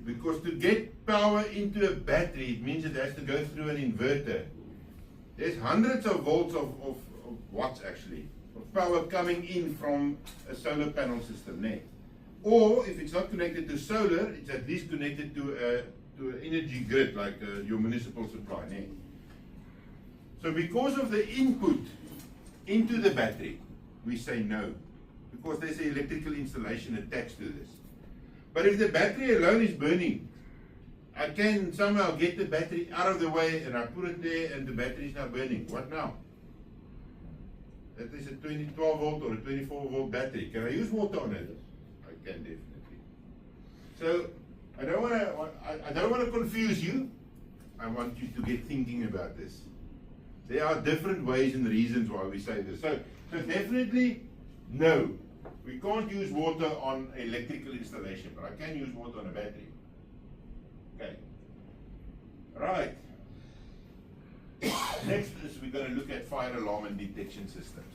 Because to get power into a battery, it means it has to go through an inverter. There's hundreds of volts of watts actually, of power coming in from a solar panel system there. Or if it's not connected to solar, it's at least connected to an energy grid like your municipal supply there. So because of the input into the battery, we say no, because there's an electrical installation attached to this. But if the battery alone is burning, I can somehow get the battery out of the way and I put it there and the battery is now burning. What now? That is a 12 volt or a 24 volt battery. Can I use water on it? I can definitely. So I don't want to confuse you. I want you to get thinking about this. There are different ways and reasons why we say this. So definitely no. We can't use water on electrical installation, but I can use water on a battery. Okay. Right. Next is we're going to look at fire alarm and detection systems.